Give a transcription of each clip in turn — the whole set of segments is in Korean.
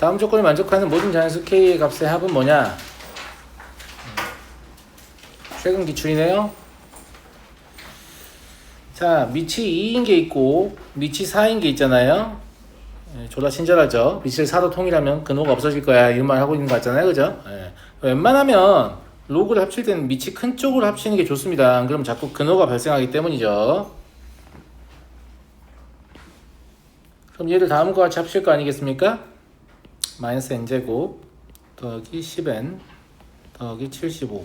다음 조건을 만족하는 모든 자연수 K의 값의 합은 뭐냐? 최근 기출이네요. 자, 밑이 2인 게 있고 밑이 4인 게 있잖아요. 졸라 친절하죠. 밑을 4로 통일하면 근호가 없어질 거야 이런 말 하고 있는 거 같잖아요. 그죠? 웬만하면 로그를 합칠 때는 밑이 큰 쪽으로 합치는 게 좋습니다. 안 그러면 자꾸 근호가 발생하기 때문이죠. 그럼 얘를 다음과 같이 합칠 거 아니겠습니까? 마이너스 n제곱 더하기 10n 더하기 75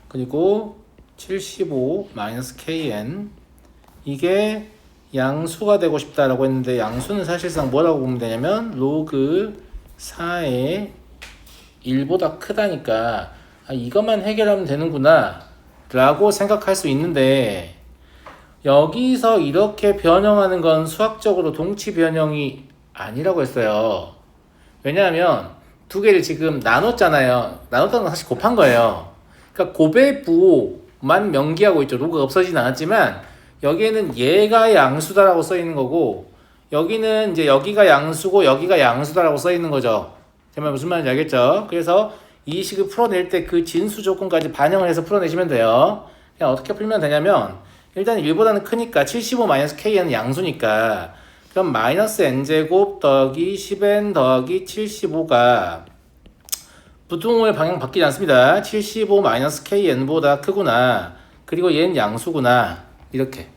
그리고 75 마이너스 kn 이게 양수가 되고 싶다라고 했는데 양수는 사실상 뭐라고 보면 되냐면 로그 4의 1보다 크다니까 이것만 해결하면 되는구나 라고 생각할 수 있는데 여기서 이렇게 변형하는 건 수학적으로 동치 변형이 아니라고 했어요. 왜냐하면 두 개를 지금 나눴잖아요. 나눴다는 건 사실 곱한 거예요. 그러니까 곱의 부호만 명기하고 있죠. 로그가 없어지진 않았지만 여기에는 얘가 양수다라고 써 있는 거고 여기는 이제 여기가 양수고 여기가 양수다라고 써 있는 거죠. 제 말 무슨 말인지 알겠죠? 그래서 이 식을 풀어낼 때 그 진수 조건까지 반영을 해서 풀어내시면 돼요. 그냥 어떻게 풀면 되냐면 일단 1보다는 크니까 75-k는 양수니까 그럼 마이너스 n제곱 더하기 10n 더하기 75가 부등호의 방향 바뀌지 않습니다. 75-kn보다 크구나. 그리고 얘는 양수구나. 이렇게.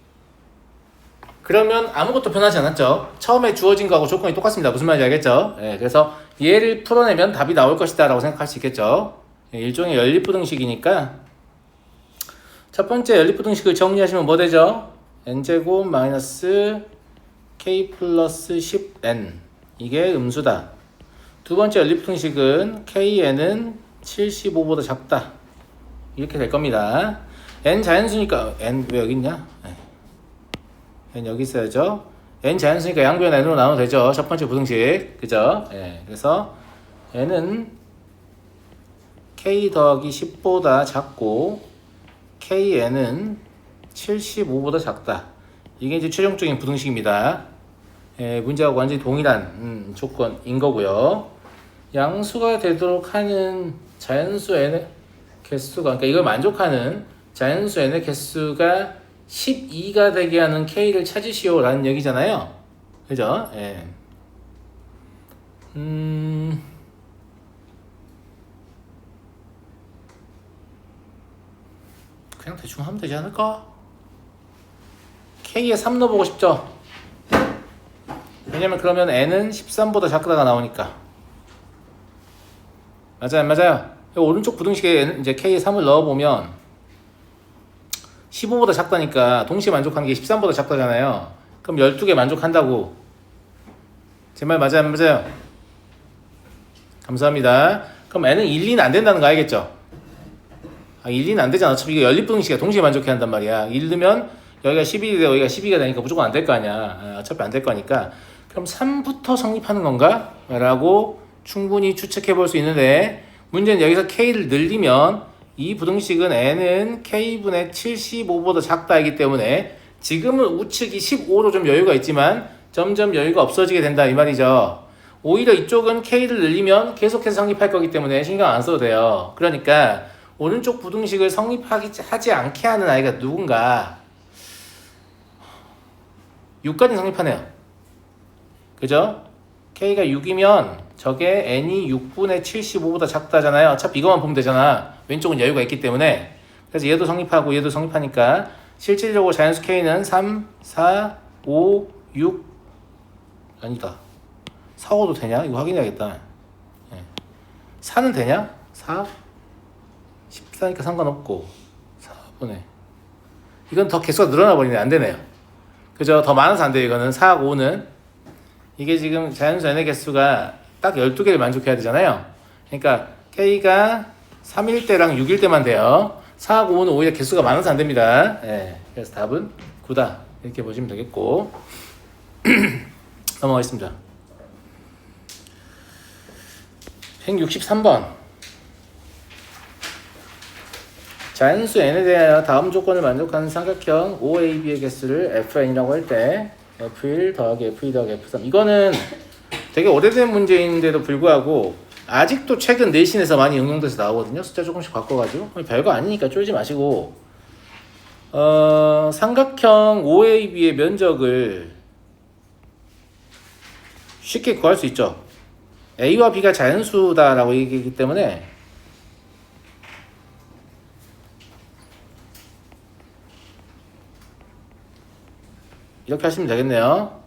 그러면 아무것도 변하지 않았죠. 처음에 주어진 거하고 조건이 똑같습니다. 무슨 말인지 알겠죠? 그래서 얘를 풀어내면 답이 나올 것이다 라고 생각할 수 있겠죠. 일종의 연립부등식이니까 첫 번째 연립부등식을 정리하시면 뭐 되죠? n제곱 마이너스 k 플러스 10n 이게 음수다. 두 번째 연립부등식은 kn은 75보다 작다. 이렇게 될 겁니다. n 자연수니까 n 왜 여기 있냐? n 여기 있어야죠. n 자연수니까 양변 n으로 나누면 되죠. 첫 번째 부등식. 그죠? 그래서 n은 k 더하기 10보다 작고 kn은 75보다 작다. 이게 이제 최종적인 부등식입니다. 문제하고 완전히 동일한 조건인 거고요. 양수가 되도록 하는 자연수 n의 개수가, 그러니까 이걸 만족하는 자연수 n의 개수가 12가 되게 하는 k를 찾으시오 라는 얘기잖아요. 그죠? 그냥 대충 하면 되지 않을까? k에 3 넣어보고 싶죠? 왜냐면 그러면 n은 13보다 작다가 나오니까. 맞아요, 안 맞아요? 오른쪽 부등식에 이제 k에 3을 넣어보면 15보다 작다니까 동시에 만족하는 게 13보다 작다잖아요. 그럼 12개 만족한다고. 제 말 맞아요, 안 맞아요? 감사합니다. 그럼 n은 1, 2는 안 된다는 거 알겠죠? 1, 2는 안 되잖아. 어차피 이거 연립부등식이야. 동시에 만족해야 한단 말이야. 1 넣으면 여기가 11이 되고 여기가 12가 되니까 무조건 안 될 거 아니야. 어차피 안 될 거니까. 그럼 3부터 성립하는 건가? 라고 충분히 추측해 볼 수 있는데 문제는 여기서 k를 늘리면 이 부등식은 n은 k분의 75보다 작다이기 때문에 지금은 우측이 15로 좀 여유가 있지만 점점 여유가 없어지게 된다 이 말이죠. 오히려 이쪽은 k를 늘리면 계속해서 성립할 거기 때문에 신경 안 써도 돼요. 그러니까 오른쪽 부등식을 성립하지 않게 하는 아이가 누군가 6까지 성립하네요. 그죠? k가 6이면 저게 n이 6분의 75보다 작다잖아요. 어차피 이것만 보면 되잖아. 왼쪽은 여유가 있기 때문에. 그래서 얘도 성립하고 얘도 성립하니까 실질적으로 자연수 k는 3, 4, 5, 6 아니다. 4, 5도 되냐? 이거 확인해야겠다. 4는 되냐? 4? 14니까 상관없고 4분의 이건 더 개수가 늘어나 버리네. 안 되네요. 그죠? 더 많아서 안 돼요. 이거는 4, 5는 이게 지금 자연수 n의 개수가 딱 12개를 만족해야 되잖아요. 그러니까 k가 3일 때랑 6일 때만 돼요. 4, 5는 오히려 개수가 많아서 안 됩니다. 그래서 답은 9다. 이렇게 보시면 되겠고 넘어가겠습니다. 163번 자연수 n에 대하여 다음 조건을 만족하는 삼각형 OAB의 개수를 FN이라고 할 때 F1 더하기 F2 더하기 F3 이거는 되게 오래된 문제인데도 불구하고 아직도 최근 내신에서 많이 응용돼서 나오거든요. 숫자 조금씩 바꿔가지고. 별거 아니니까 쫄지 마시고 삼각형 OAB의 면적을 쉽게 구할 수 있죠. A와 B가 자연수다라고 얘기하기 때문에 이렇게 하시면 되겠네요.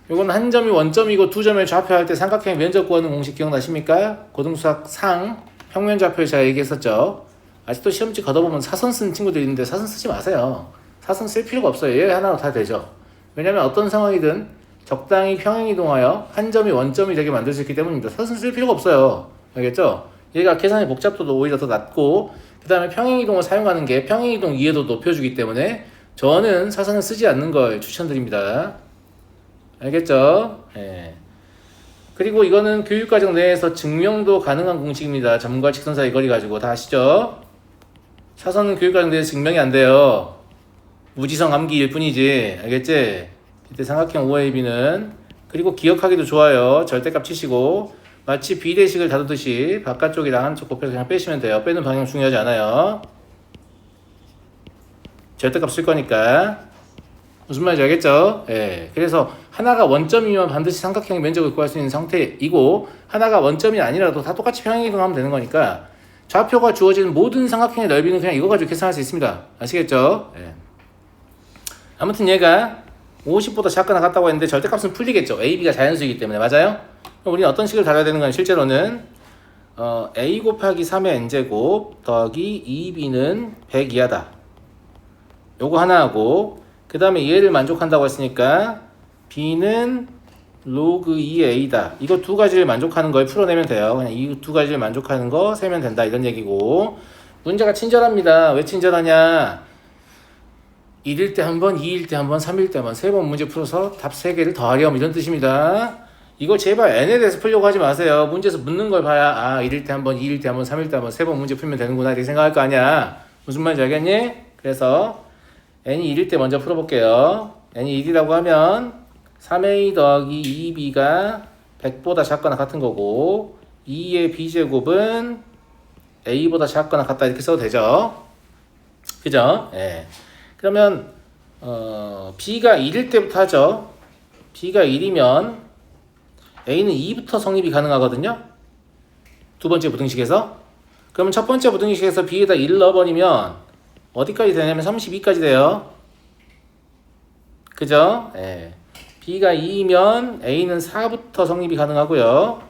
요건 한 점이 원점이고 두 점을 좌표할 때 삼각형 면적 구하는 공식 기억나십니까? 고등수학 상 평면 좌표를 제가 얘기했었죠. 아직도 시험지 걷어보면 사선 쓰는 친구들이 있는데 사선 쓰지 마세요. 사선 쓸 필요가 없어요. 얘 하나로 다 되죠. 왜냐면 어떤 상황이든 적당히 평행이동하여 한 점이 원점이 되게 만들 수 있기 때문입니다. 사선 쓸 필요가 없어요. 알겠죠? 얘가 계산의 복잡도도 오히려 더 낮고 그 다음에 평행이동을 사용하는 게 평행이동 이해도 높여주기 때문에 저는 사선을 쓰지 않는 걸 추천드립니다. 알겠죠? 예. 그리고 이거는 교육과정 내에서 증명도 가능한 공식입니다. 점과 직선 사이 거리 가지고 다 아시죠? 사선은 교육과정 내에서 증명이 안 돼요. 무지성 암기일 뿐이지. 알겠지? 이때 삼각형 OAB는 그리고 기억하기도 좋아요. 절대값 치시고 마치 비례식을 다루듯이 바깥쪽이랑 한쪽 곱해서 그냥 빼시면 돼요. 빼는 방향 중요하지 않아요. 절대값 쓸 거니까. 무슨 말인지 알겠죠? 예. 그래서 하나가 원점이면 반드시 삼각형의 면적을 구할 수 있는 상태이고 하나가 원점이 아니라도 다 똑같이 평행이동하면 되는 거니까 좌표가 주어지는 모든 삼각형의 넓이는 그냥 이거 가지고 계산할 수 있습니다. 아시겠죠? 예. 아무튼 얘가 50보다 작거나 같다고 했는데 절대값은 풀리겠죠. A, B가 자연수이기 때문에. 맞아요? 그럼 우리는 어떤 식을 다뤄야 되는 건 실제로는 A 곱하기 3의 n제곱 더하기 2B는 100 이하다. 요거 하나 하고 그 다음에 얘를 만족한다고 했으니까 B는 로그 2A다. 이거 두 가지를 만족하는 걸 풀어내면 돼요. 그냥 이 두 가지를 만족하는 거 세면 된다. 이런 얘기고 문제가 친절합니다. 왜 친절하냐? 1일 때 한 번, 2일 때 한 번, 3일 때 한 번, 세 번 문제 풀어서 답 3개를 더하렴 이런 뜻입니다. 이거 제발 n에 대해서 풀려고 하지 마세요. 문제에서 묻는 걸 봐야 1일 때 한 번, 2일 때 한 번, 3일 때 한 번, 세 번 문제 풀면 되는구나 이렇게 생각할 거 아니야. 무슨 말인지 알겠니? 그래서 n이 1일 때 먼저 풀어볼게요. n이 1이라고 하면 3a 더하기 2b가 100보다 작거나 같은 거고 2의 b제곱은 a보다 작거나 같다 이렇게 써도 되죠. 그죠? 예. 그러면 b가 1일 때부터 하죠. b가 1이면 a는 2부터 성립이 가능하거든요. 두 번째 부등식에서. 그러면 첫 번째 부등식에서 b에다 1 넣어버리면 어디까지 되냐면 32까지 돼요. 그죠? 예. b가 2이면 a는 4부터 성립이 가능하고요.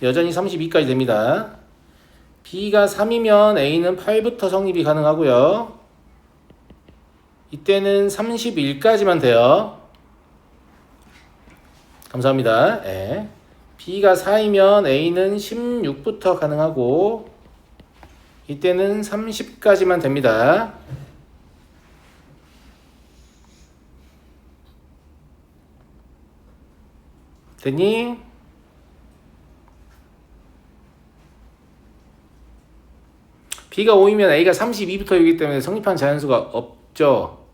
여전히 32까지 됩니다. b가 3이면 a는 8부터 성립이 가능하고요. 이때는 31까지만 돼요. 감사합니다. 예. b가 4이면 a는 16부터 가능하고 이때는 30까지만 됩니다. 됐니? b가 5이면 a가 32부터 6이기 때문에 성립한 자연수가 없죠.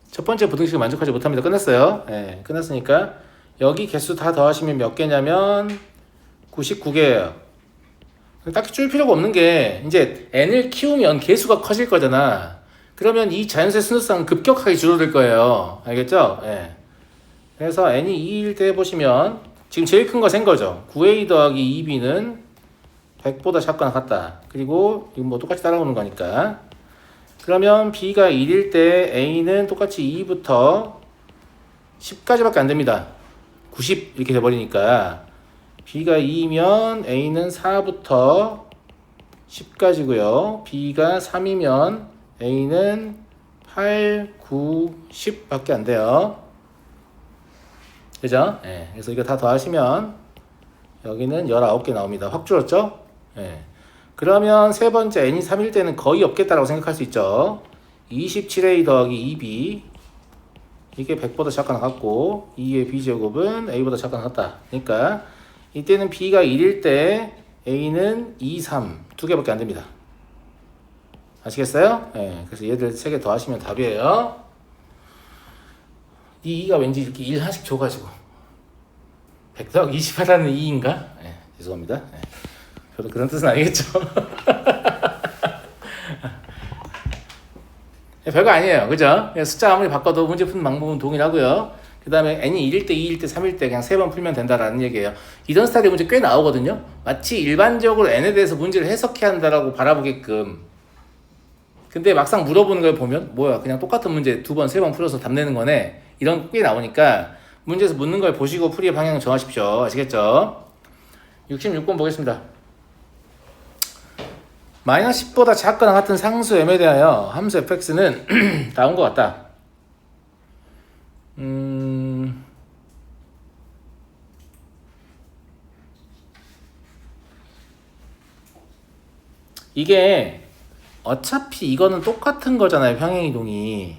첫 번째 부등식을 만족하지 못합니다. 끝났어요. 예, 끝났으니까 여기 개수 다 더하시면 몇 개냐면 99개예요. 딱히 줄 필요가 없는 게 이제 n을 키우면 개수가 커질 거잖아. 그러면 이 자연수의 순수성은 급격하게 줄어들 거예요. 알겠죠? 예. 그래서 n이 2일 때 해보시면 지금 제일 큰 거 센 거죠. 9a 더하기 2b는 100보다 작거나 같다. 그리고 이건 뭐 똑같이 따라오는 거니까. 그러면 b가 1일 때 a는 똑같이 2부터 10까지밖에 안 됩니다. 90 이렇게 돼버리니까 b가 2이면 a는 4부터 10까지고요. b가 3이면 a는 8, 9, 10밖에 안 돼요. 그죠? 예. 그래서 이거 다 더하시면 여기는 19개 나옵니다. 확 줄었죠? 예. 그러면 세 번째 n이 3일 때는 거의 없겠다라고 생각할 수 있죠. 27a 더하기 2b 이게 100보다 작거나 같고 2의 b제곱은 a보다 작거나 같다. 그러니까 이때는 b가 1일 때 a는 2, 3 두 개밖에 안 됩니다. 아시겠어요? 예. 그래서 얘들 세 개 더하시면 답이에요. 이 2가 왠지 이렇게 1 하나씩 줘가지고 100 더하기 20 하라는 2인가? 네, 죄송합니다. 네. 저도 그런 뜻은 아니겠죠. 별거 아니에요. 그죠? 숫자 아무리 바꿔도 문제 푸는 방법은 동일하고요. 그 다음에 n이 1일 때, 2일 때, 3일 때 그냥 3번 풀면 된다라는 얘기예요. 이런 스타일의 문제 꽤 나오거든요. 마치 일반적으로 n에 대해서 문제를 해석해야 한다라고 바라보게끔. 근데 막상 물어보는 걸 보면 뭐야 그냥 똑같은 문제 2번, 3번 풀어서 답 내는 거네. 이런 거 꽤 나오니까 문제에서 묻는 걸 보시고 풀이의 방향을 정하십시오. 아시겠죠? 66번 보겠습니다. 마이너스 10보다 작거나 같은 상수 m에 대하여 함수 fx는 나온 것 같다. 이게 어차피 이거는 똑같은 거잖아요. 평행이동이.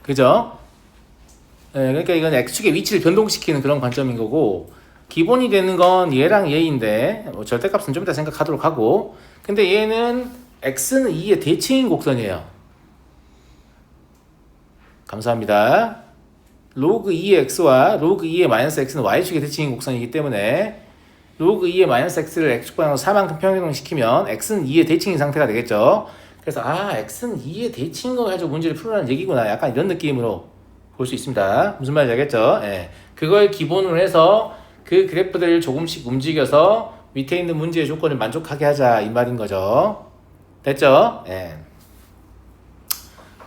그죠? 네, 그러니까 이건 x축의 위치를 변동시키는 그런 관점인 거고 기본이 되는 건 얘랑 얘인데 뭐 절대값은 좀 이따 생각하도록 하고 근데 얘는 x는 2의 대칭인 곡선이에요. 감사합니다. 로그 2의 x와 로그 2의 마이너스 x는 y축의 대칭인 곡선이기 때문에 로그 2의 마이너스 x를 x축 방향으로 4만큼 평행이동시키면 x는 2의 대칭인 상태가 되겠죠. 그래서 x는 2의 대칭인 거 가지고 문제를 풀으라는 얘기구나. 약간 이런 느낌으로 볼 수 있습니다. 무슨 말인지 알겠죠? 예. 그걸 기본으로 해서 그 그래프들을 조금씩 움직여서 밑에 있는 문제의 조건을 만족하게 하자 이 말인 거죠. 됐죠? 예.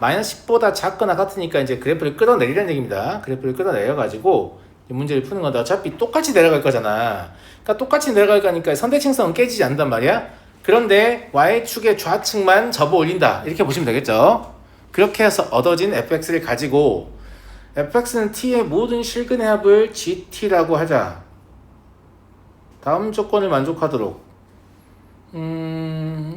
마이너스 10보다 작거나 같으니까 이제 그래프를 끌어내리라는 얘기입니다. 그래프를 끌어내려가지고 문제를 푸는 건데 어차피 똑같이 내려갈 거잖아. 그러니까 똑같이 내려갈 거니까 선대칭성은 깨지지 않는단 말이야. 그런데 y축의 좌측만 접어 올린다. 이렇게 보시면 되겠죠. 그렇게 해서 얻어진 fx를 가지고 fx는 t의 모든 실근의 합을 gt라고 하자. 다음 조건을 만족하도록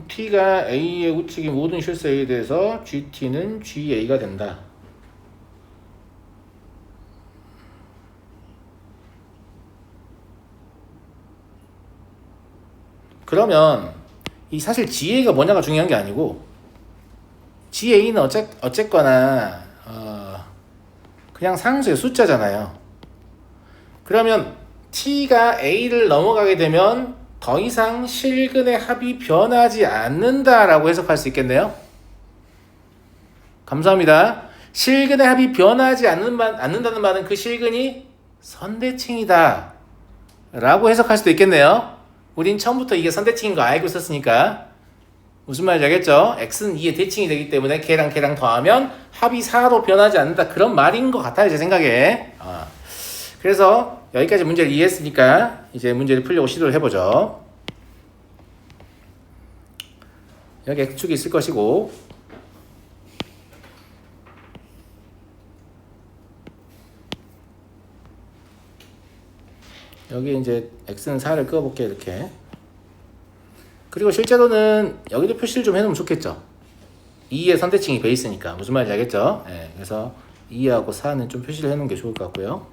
t가 a의 우측인 모든 실수 a에 대해서 gt는 ga가 된다. 그러면 이 사실 ga가 뭐냐가 중요한 게 아니고 ga는 어쨌거나 그냥 상수의 숫자잖아요. 그러면 t가 a를 넘어가게 되면 더 이상 실근의 합이 변하지 않는다라고 해석할 수 있겠네요. 감사합니다. 실근의 합이 변하지 않는다는 말은 그 실근이 선대칭이다 라고 해석할 수도 있겠네요. 우린 처음부터 이게 선대칭인 거 알고 있었으니까 무슨 말인지 알겠죠? x는 2의 대칭이 되기 때문에 걔랑 더하면 합이 4로 변하지 않는다 그런 말인 것 같아요. 제 생각에. 그래서 여기까지 문제를 이해했으니까 이제 문제를 풀려고 시도를 해보죠. 여기 x축이 있을 것이고 여기 이제 x는 4를 그어볼게요. 이렇게. 그리고 실제로는 여기도 표시를 좀 해놓으면 좋겠죠. 2의 선대칭이 베이스니까 무슨 말인지 알겠죠? 네, 그래서 2하고 4는 좀 표시를 해놓은 게 좋을 것 같고요.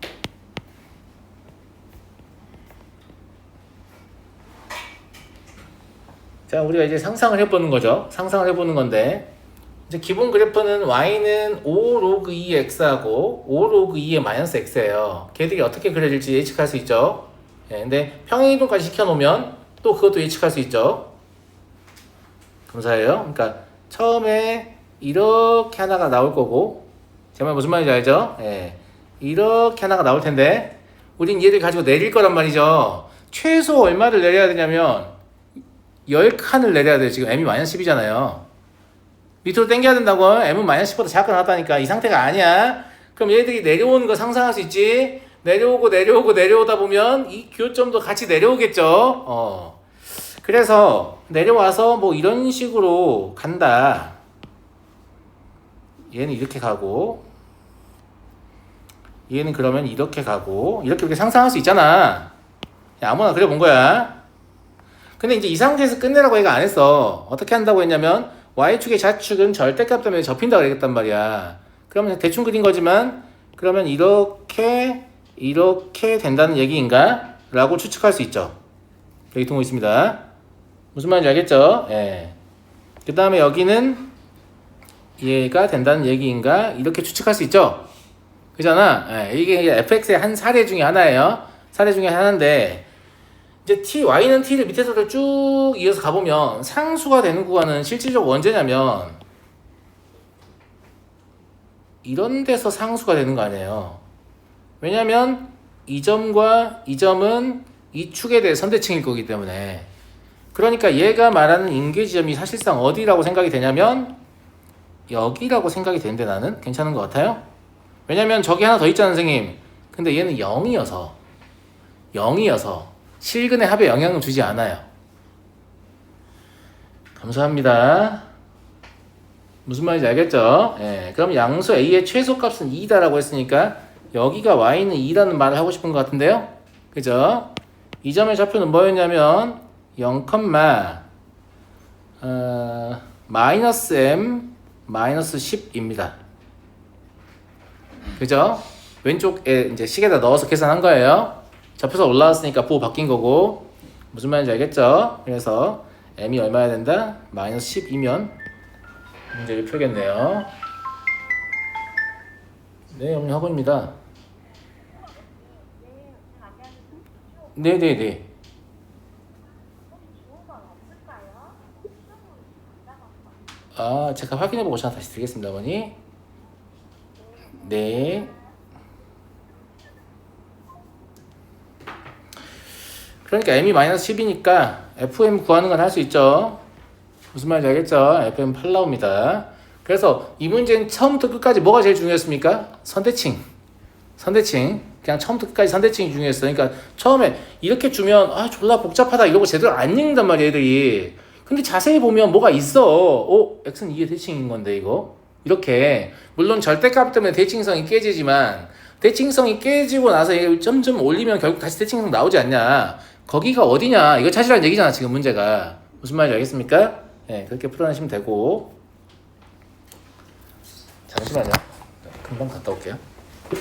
자, 우리가 이제 상상을 해보는 거죠. 상상을 해보는 건데 이제 기본 그래프는 y는 5 로그 2의 x하고 5 로그 2의 마이너스 x예요. 걔들이 어떻게 그려질지 예측할 수 있죠. 네, 근데 평행이동까지 시켜놓으면 또 그것도 예측할 수 있죠. 감사해요. 그러니까 처음에 이렇게 하나가 나올 거고 제 말 무슨 말인지 알죠? 네, 이렇게 하나가 나올 텐데 우린 얘를 가지고 내릴 거란 말이죠. 최소 얼마를 내려야 되냐면 10칸을 내려야 돼요. 지금 m이 마이너스 10이잖아요. 밑으로 당겨야 된다고. m은 마이너스 10보다 작거나 같다니까 이 상태가 아니야. 그럼 얘들이 내려오는 거 상상할 수 있지. 내려오다 보면 이 교점도 같이 내려오겠죠. 그래서 내려와서 뭐 이런 식으로 간다. 얘는 이렇게 가고 얘는 그러면 이렇게 가고 이렇게 상상할 수 있잖아. 아무나 그려본 거야. 근데 이제 이 상태에서 끝내라고 얘가 안 했어. 어떻게 한다고 했냐면 y축의 좌축은 절대값 때문에 접힌다고 그랬단 말이야. 그러면 대충 그린 거지만 그러면 이렇게 된다는 얘기인가? 라고 추측할 수 있죠. 여기 동호 있습니다. 무슨 말인지 알겠죠? 예. 그 다음에 여기는 얘가 된다는 얘기인가? 이렇게 추측할 수 있죠. 그잖아. 예. 이게 fx의 한 사례 중에 하나예요. 사례 중에 하나인데 이제 y는 t를 밑에서를 쭉 이어서 가보면 상수가 되는 구간은 실질적으로 언제냐면 이런 데서 상수가 되는 거 아니에요. 왜냐면 이 점과 이 점은 이 축에 대해 선대칭일 거기 때문에. 그러니까 얘가 말하는 임계 지점이 사실상 어디라고 생각이 되냐면 여기라고 생각이 되는데 나는 괜찮은 것 같아요. 왜냐면 저기 하나 더 있잖아 선생님. 근데 얘는 0이어서 실근의 합에 영향을 주지 않아요. 감사합니다. 무슨 말인지 알겠죠? 예, 그럼 양수 A의 최소값은 2다라고 했으니까 여기가 Y는 2라는 말을 하고 싶은 것 같은데요? 그죠? 이 점의 좌표는 뭐였냐면 0, 마이너스 M 마이너스 10입니다. 그죠? 왼쪽에 이제 식에다 넣어서 계산한 거예요. 좌표가 올라왔으니까 부호 바뀐 거고 무슨 말인지 알겠죠? 그래서 M이 얼마야 된다? 마이너스 10이면 문제를 풀겠네요. 네, 영리 학원입니다. 네네네. 아, 제가 확인해보고 전화 다시 드리겠습니다, 어머니. 네. 그러니까 M이 마이너스 10이니까 FM 구하는 건 할 수 있죠. 무슨 말인지 알겠죠? FM 8 나옵니다. 그래서 이 문제는 처음부터 끝까지 뭐가 제일 중요했습니까? 선대칭. 그냥 처음부터 끝까지 선대칭이 중요했어. 그러니까 처음에 이렇게 주면 아 졸라 복잡하다 이러고 제대로 안 읽는단 말이야 애들이. 근데 자세히 보면 뭐가 있어. x는 2의 대칭인 건데 이거. 이렇게 물론 절대값 때문에 대칭성이 깨지지만 대칭성이 깨지고 나서 점점 올리면 결국 다시 대칭성 나오지 않냐. 거기가 어디냐 이거 찾으라는 얘기잖아 지금 문제가. 무슨 말인지 알겠습니까? 네, 그렇게 풀어내시면 되고. 잠시만요. 금방 갔다 올게요. 네.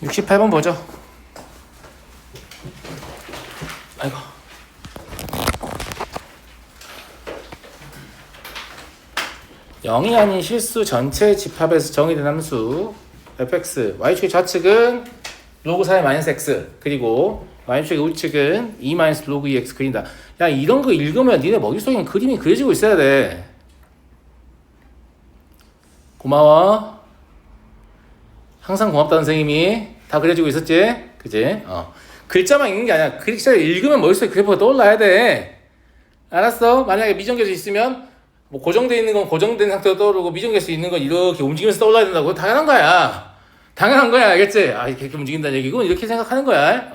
68번 보죠. 아이고. 영이 아닌 실수 전체 집합에서 정의된 함수 fx y축의 좌측은 로그 4의 마이너스 x 그리고 y축의 우측은 2 마이너스 로그 2x 그린다. 야 이런 거 읽으면 니네 머릿속에 그림이 그려지고 있어야 돼. 고마워. 항상 고맙다 선생님이. 다 그려지고 있었지? 그지? 글자만 읽는 게 아니야. 글자를 읽으면 머릿속에 그래프가 떠올라야 돼. 알았어? 만약에 미정계수 있으면 뭐 고정되어 있는 건 고정된 상태로 떠오르고 미정계수 있는 건 이렇게 움직이면서 떠올라야 된다고. 당연한 거야. 알겠지? 아 이렇게 움직인다는 얘기고 이렇게 생각하는 거야.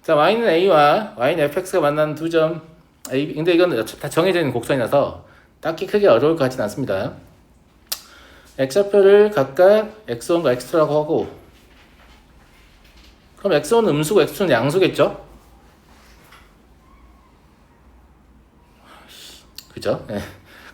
자 y는 a와 y는 fx가 만나는 두 점 a, 근데 이건 다 정해져 있는 곡선이라서 딱히 크게 어려울 것 같진 않습니다. x좌표를 각각 x1과 x2라고 하고 그럼 x1은 음수고 x2는 양수겠죠? 그죠? 네.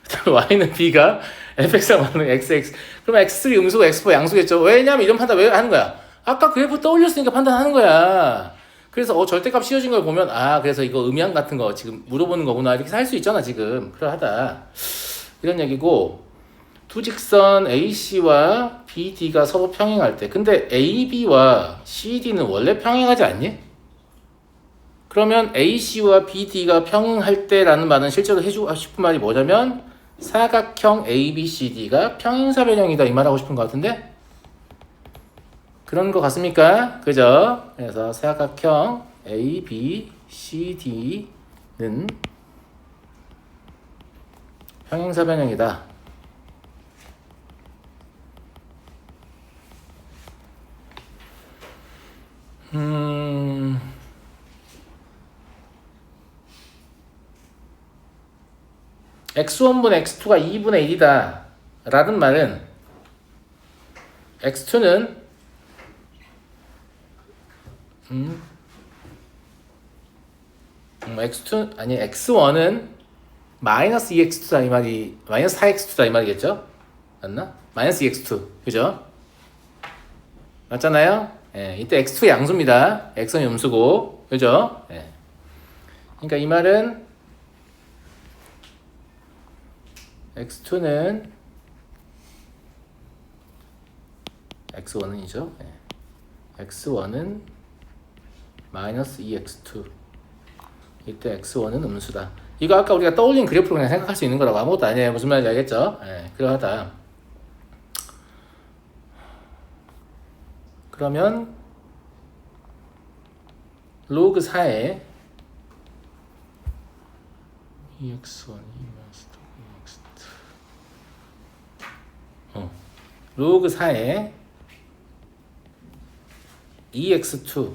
그다음 y는 b가 fx가 맞는 xx 그럼 x3 음수고 x4 양수겠죠? 왜냐면 이런 판단 왜 하는 거야? 아까 그래프 떠올렸으니까 판단하는 거야. 그래서 절대값 씌워진 걸 보면 그래서 이거 음양 같은 거 지금 물어보는 거구나 이렇게 할 수 있잖아 지금. 그러하다 이런 얘기고 두 직선 AC와 BD가 서로 평행할 때 근데 AB와 CD는 원래 평행하지 않니? 그러면 AC와 BD가 평행할 때라는 말은 실제로 해주고 싶은 말이 뭐냐면 사각형 ABCD가 평행사변형이다 이 말하고 싶은 것 같은데 그런 거 같습니까? 그죠? 그래서 사각형 ABCD는 평행사변형이다. x1분의 x2가 2분의 1이다 라는 말은 x2는 x2 아니 x1은 마이너스 2x2다 이 말이 마이너스 4x2다 이 말이겠죠? 맞나? 마이너스 2x2 그죠? 맞잖아요? 예, 이때 x2의 양수입니다. x는 음수고 그죠? 예. 그러니까 이 말은 x2는 x1은이죠. 예. x1은 마이너스 2x2 이때 x1은 음수다. 이거 아까 우리가 떠올린 그래프로 그냥 생각할 수 있는 거라고 아무것도 아니에요. 무슨 말인지 알겠죠? 예, 그러하다. 그러면 로그 4에 2x1, 2x2 로그 4에 2x2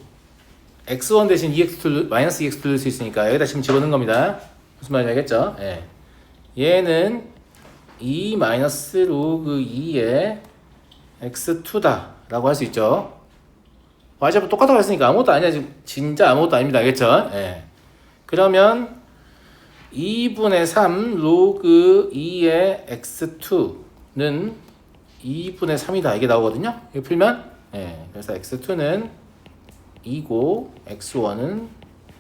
x1 대신 2x2 마이너스 2x2 넣을 수 있으니까 여기다 지금 집어넣은 겁니다. 무슨 말인지 알겠죠? 예. 얘는 2 마이너스 로그 2의 x2다 라고 할 수 있죠. y좌표 똑같다고 했으니까 아무것도 아니야. 지금 진짜 아무것도 아닙니다. 알겠죠? 예. 그러면 2분의 3 로그 2의 x2는 2분의 3이다. 이게 나오거든요. 이거 풀면 예. 그래서 x2는 2고 x1은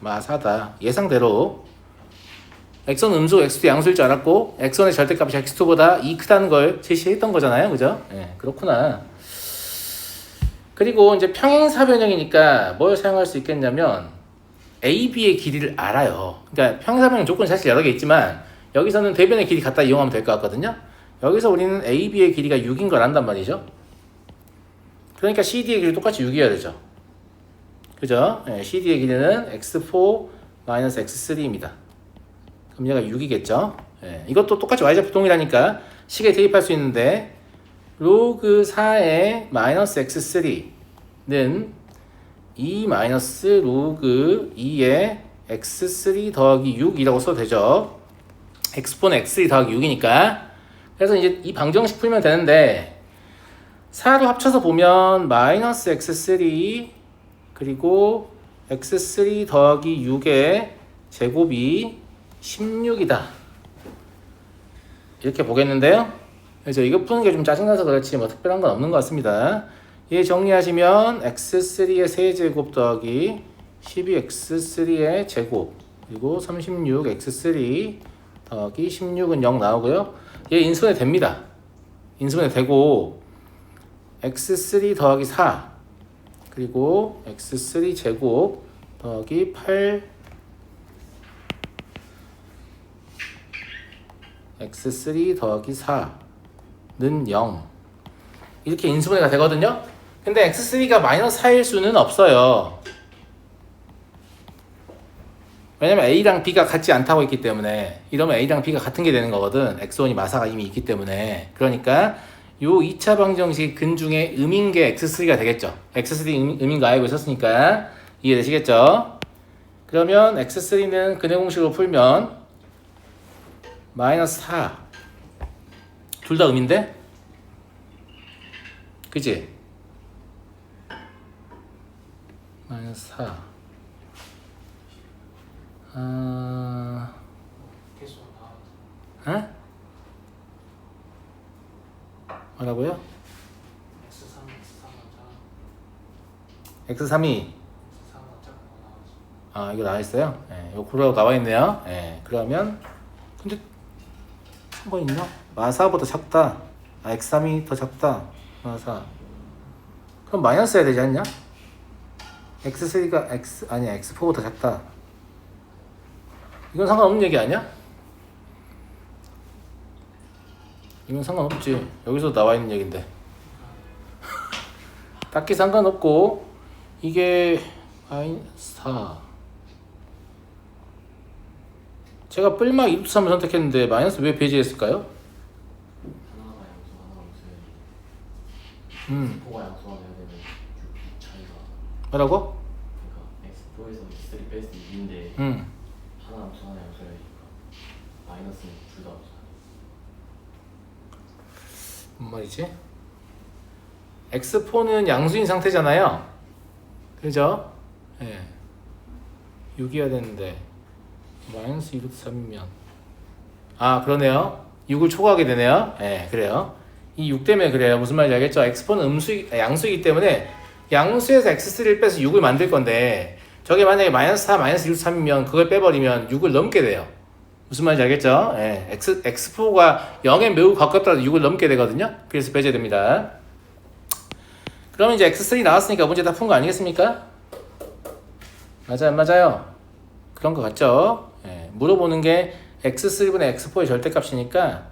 마사다. 예상대로 x1 음수, x2 양수일 줄 알았고 x1의 절대값이 x2보다 2 크다는 걸 제시했던 거잖아요. 그죠? 예. 그렇구나. 그리고 이제 평행사변형이니까 뭘 사용할 수 있겠냐면 AB의 길이를 알아요. 그러니까 평행사변형 조건이 사실 여러 개 있지만 여기서는 대변의 길이 갖다 이용하면 될 것 같거든요. 여기서 우리는 AB의 길이가 6인 걸 안단 말이죠. 그러니까 CD의 길이 똑같이 6이어야 되죠. 그죠? 네, CD의 길이는 x4 x3입니다. 그럼 얘가 6이겠죠. 네, 이것도 똑같이 y좌표 동일하니까 식에 대입할 수 있는데 로그 4의 마이너스 x3는 2 마이너스 로그 2의 x3 더하기 6이라고 써도 되죠. x분의 x3 더하기 6이니까. 그래서 이제 이 방정식 풀면 되는데 4로 합쳐서 보면 마이너스 x3 그리고 x3 더하기 6의 제곱이 16이다. 이렇게 보겠는데요. 그래서 이거 푸는 게 좀 짜증나서 그렇지 뭐 특별한 건 없는 것 같습니다. 얘 정리하시면 x3의 세제곱 더하기 12x3의 제곱 그리고 36x3 더하기 16은 0 나오고요. 얘 인수분해 됩니다. 인수분해 되고 x3 더하기 4 그리고 x3 제곱 더하기 8 x3 더하기 4는 0 이렇게 인수분해가 되거든요. 근데 x3가 마이너스 4일 수는 없어요. 왜냐면 a랑 b가 같지 않다고 했기 때문에. 이러면 a랑 b가 같은 게 되는 거거든. x1이 마사가 이미 있기 때문에. 그러니까 요 2차 방정식 근 중에 음인 게 x3가 되겠죠. x3 음인 거 알고 있었으니까 이해되시겠죠? 그러면 x3는 근해 공식으로 풀면 마이너스 4 둘 다 음인데? 그치? 마이너스 4 에? 뭐라고요? x3이 이거 나와있어요? 예, 이거 고라고 나와있네요. 예, 그러면 근데 상관 있나? 마사보다 작다. x3이 더 작다. 마사. 그럼 마이너스 해야 되지 않냐? x3가 x4보다 작다. 이건 상관없는 얘기 아니야? 이건 상관없지. 여기서 나와 있는 얘긴데. 딱히 상관없고 이게 마이너스 4. 제가 뿔막 2루트3을 선택했는데 마이너스 왜 배제했을까요? 뭐라고? 그러니까 x4에서 x3 빼서 2인데 음. 하나 암수 하나 양수해야니까 마이너스는 둘 다 없잖아. 뭔 말이지? x4는 양수인 상태잖아요. 그죠? 예. 6이어야 되는데 마이너스 2루트 3이면 아 그러네요. 6을 초과하게 되네요. 예, 그래요. 이 6 때문에 그래요. 무슨 말인지 알겠죠? x4는 양수이기 때문에 양수에서 x3를 빼서 6을 만들 건데 저게 만약에 마이너스 4, 마이너스 1루트 3이면 그걸 빼버리면 6을 넘게 돼요. 무슨 말인지 알겠죠? 예, x4가 0에 매우 가깝다고 6을 넘게 되거든요. 그래서 배제됩니다. 그러면 이제 x3 나왔으니까 문제 다 푼 거 아니겠습니까? 맞아요, 안 맞아요? 그런 거 같죠? 예, 물어보는 게 x3분의 x4의 절대값이니까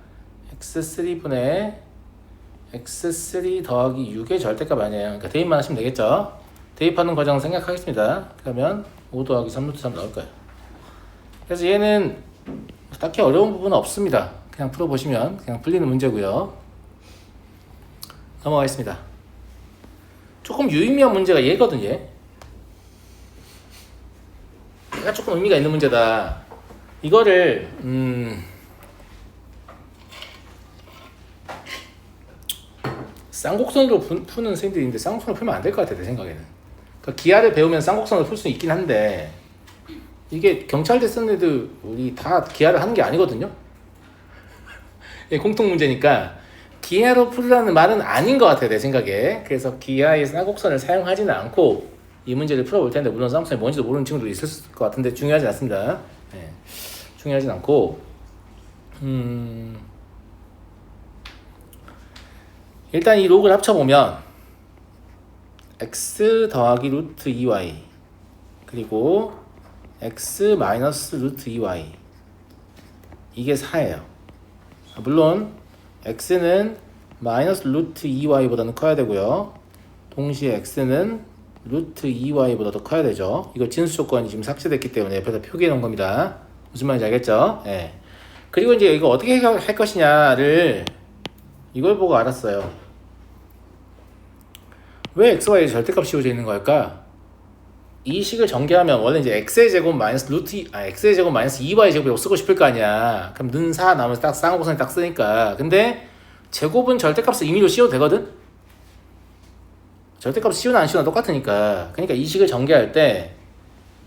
x3분의 x3 더하기 6의 절대값 아니에요. 그러니까 대입만 하시면 되겠죠? 대입하는 과정 생각하겠습니다. 그러면 5 더하기 3루트 3 나올 거예요. 그래서 얘는 딱히 어려운 부분은 없습니다. 그냥 풀어보시면 그냥 풀리는 문제고요. 넘어가겠습니다. 조금 유의미한 문제가 얘거든, 얘. 얘가 조금 의미가 있는 문제다. 이거를 쌍곡선으로 푸는 선생님들이 있는데 쌍곡선으로 풀면 안 될 것 같아, 내 생각에는. 그러니까 기하를 배우면 쌍곡선으로 풀 수 있긴 한데 이게 경찰대 쓰는 애들 우리 다 기하를 하는 게 아니거든요. 공통 문제니까 기하로 풀으라는 말은 아닌 것 같아요, 내 생각에. 그래서 기하의 쌍곡선을 사용하지는 않고 이 문제를 풀어볼 텐데, 물론 쌍곡선이 뭔지도 모르는 친구도 있을 것 같은데 중요하지 않습니다. 네, 중요하진 않고 일단 이 록을 합쳐보면 x 더하기 루트 2y 그리고 x 마이너스 루트 2y 이게 4예요. 물론 x는 마이너스 루트 2y보다는 커야 되고요. 동시에 x는 루트 2y보다 더 커야 되죠. 이거 진수 조건이 지금 삭제됐기 때문에 옆에다 표기해 놓은 겁니다. 무슨 말인지 알겠죠? 예. 그리고 이제 이거 어떻게 할 것이냐를 이걸 보고 알았어요. 왜 xy에 절대값 씌워져 있는 걸까? 이 식을 전개하면 원래 이제 x의 제곱 마이너스 x의 제곱 마이너스 2y 제곱이라고 쓰고 싶을 거 아니야. 그럼 는 4 나오면서 딱 쌍곡선이 딱 쓰니까. 근데 제곱은 절대값을 임의로 씌워도 되거든? 절대값 씌우나 안 씌우나 똑같으니까. 그러니까 이 식을 전개할 때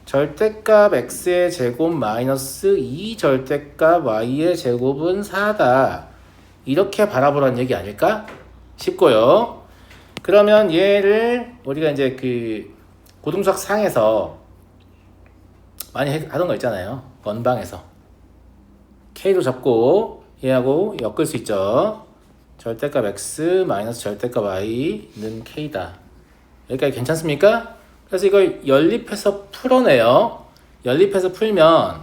절대값 x의 제곱 마이너스 2 절대값 y의 제곱은 4다. 이렇게 바라보라는 얘기 아닐까 싶고요. 그러면 얘를 우리가 이제 그 고등수학 상에서 많이 하던 거 있잖아요. 원방에서 k도 잡고 얘하고 엮을 수 있죠. 절대값 x 마이너스 절대값 y는 k다. 여기까지 괜찮습니까? 그래서 이걸 연립해서 풀어내요. 연립해서 풀면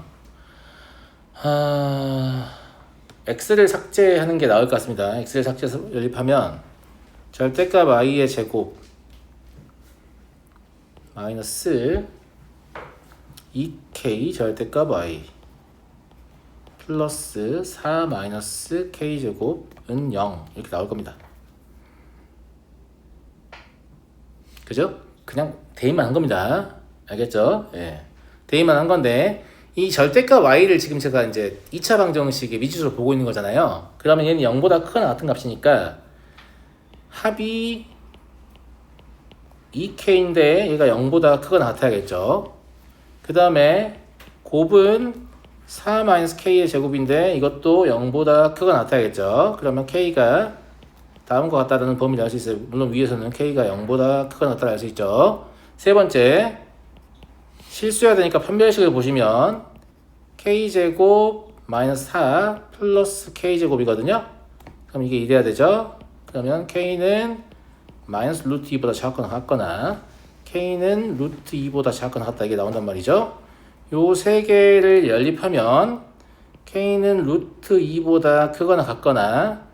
x를 삭제하는 게 나을 것 같습니다. x를 삭제해서 연립하면 절대값 y의 제곱 마이너스 2k 절대값 y 플러스 4 마이너스 k 제곱은 0 이렇게 나올 겁니다. 그죠? 그냥 대입만 한 겁니다. 알겠죠? 예. 대입만 한 건데 이 절대값 y를 지금 제가 이제 2차 방정식의 미지수로 보고 있는 거잖아요. 그러면 얘는 0보다 크거나 같은 값이니까 합이 2k인데 얘가 0보다 크거나 같아야겠죠. 그 다음에 곱은 4-k의 제곱인데 이것도 0보다 크거나 같아야겠죠. 그러면 k가 다음과 같다는 범위를 알 수 있어요. 물론 위에서는 k가 0보다 크거나 같다를 알 수 있죠. 세 번째, 실수해야 되니까 판별식을 보시면 k제곱 마이너스 4 플러스 k제곱이거든요. 그럼 이게 이래야 되죠. 그러면 k는 마이너스 루트 2보다 작거나 같거나 k는 루트 2보다 작거나 같다 이게 나온단 말이죠. 요 세 개를 연립하면 k는 루트 2보다 크거나 같거나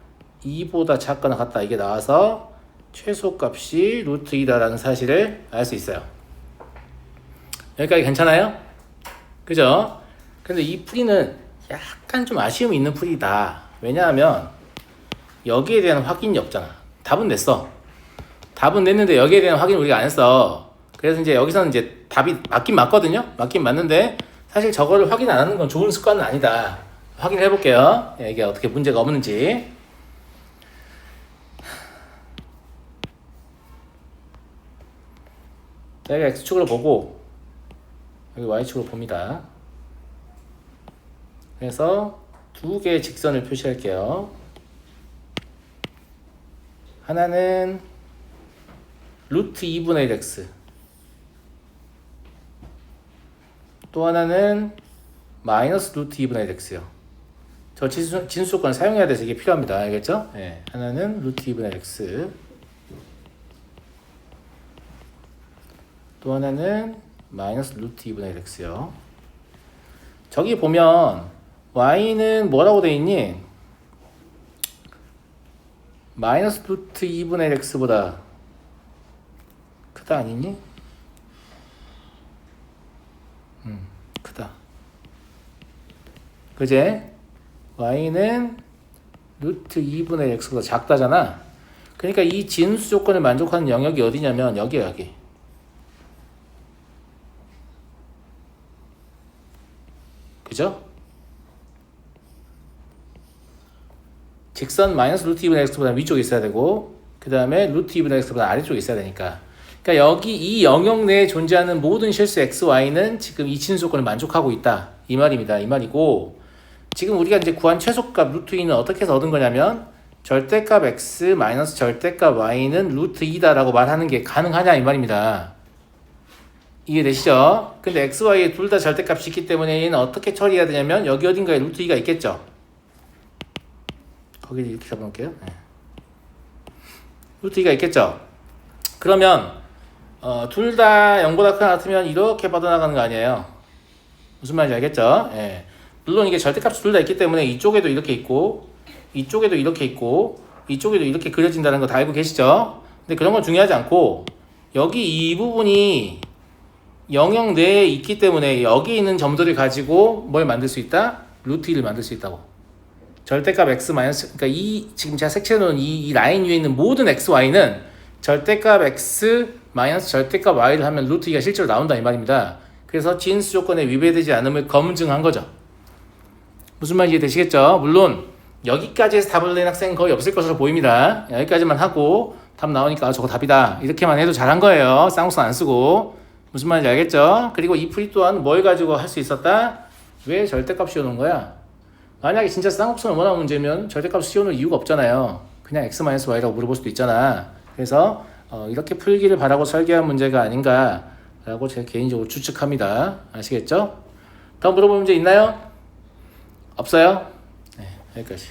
2보다 작거나 같다 이게 나와서 최소값이 루트 2다라는 사실을 알 수 있어요. 여기까지 괜찮아요? 그죠? 근데 이 풀이는 약간 좀 아쉬움이 있는 풀이다. 왜냐하면 여기에 대한 확인이 없잖아. 답은 냈어. 답은 냈는데 여기에 대한 확인 우리가 안 했어. 그래서 이제 여기서는 이제 답이 맞긴 맞거든요. 맞긴 맞는데 사실 저거를 확인 안 하는 건 좋은 습관은 아니다. 확인해 볼게요. 이게 어떻게 문제가 없는지. 여기가 X축으로 보고 여기 Y축으로 봅니다. 그래서 두 개의 직선을 표시할게요. 하나는 루트 2분의 1 X, 또 하나는 마이너스 루트 2분의 1 X요. 저 진수조건 사용해야 돼서 이게 필요합니다. 알겠죠? 네. 하나는 루트 2분의 1 X, 또 하나는 마이너스 루트 2분의 1 X요. 저기 보면 Y는 뭐라고 돼 있니? 마이너스 루트 2분의 1 X보다 크다 아니니? 크다. 그제? Y는 루트 2분의 1 X보다 작다잖아. 그러니까 이 진수 조건을 만족하는 영역이 어디냐면 여기야, 여기. 그죠? 직선 마이너스 루트 2분의 x보다 위쪽에 있어야 되고 그 다음에 루트 2분의 x보다 아래쪽에 있어야 되니까, 그러니까 여기 이 영역 내에 존재하는 모든 실수 x, y는 지금 이 진수 조건을 만족하고 있다 이 말입니다. 이 말이고, 지금 우리가 이제 구한 최소값 루트 2는 어떻게 해서 얻은 거냐면 절대값 x 마이너스 절대값 y는 루트 2다라고 말하는 게 가능하냐 이 말입니다. 이해되시죠? 근데 x, y 둘 다 절대값이 있기 때문에 얘는 어떻게 처리해야 되냐면 여기 어딘가에 루트 2가 있겠죠? 거기를 이렇게 잡아놓을게요. 네. 루트 2가 있겠죠? 그러면 둘 다 0보다 크거나 같으면 이렇게 뻗어나가는 거 아니에요? 무슨 말인지 알겠죠? 예. 물론 이게 절대값이 둘 다 있기 때문에 이쪽에도 이렇게 있고 이쪽에도 이렇게 있고 이쪽에도 이렇게 그려진다는 거 다 알고 계시죠? 근데 그런 건 중요하지 않고 여기 이 부분이 영역 내에 있기 때문에 여기 있는 점들을 가지고 뭘 만들 수 있다? 루트 2를 만들 수 있다고. 절대값 x 마이너스, 그러니까 이 지금 제가 색칠해 놓은 이 라인 위에 있는 모든 x, y는 절대값 x 마이너스 절대값 y를 하면 루트 2가 실제로 나온다 이 말입니다. 그래서 진수 조건에 위배되지 않음을 검증한 거죠. 무슨 말인지 되시겠죠? 물론 여기까지 해서 답을 낸 학생은 거의 없을 것으로 보입니다. 여기까지만 하고 답 나오니까 저거 답이다 이렇게만 해도 잘한 거예요. 쌍수안 쓰고. 무슨 말인지 알겠죠? 그리고 이 풀이 또한 뭘 가지고 할 수 있었다? 왜 절대값 씌워놓은 거야? 만약에 진짜 쌍곡선을 원하는 문제면 절대값 씌워놓을 이유가 없잖아요. 그냥 x-y라고 물어볼 수도 있잖아. 그래서 이렇게 풀기를 바라고 설계한 문제가 아닌가라고 제가 개인적으로 추측합니다. 아시겠죠? 더 물어볼 문제 있나요? 없어요? 네, 여기까지.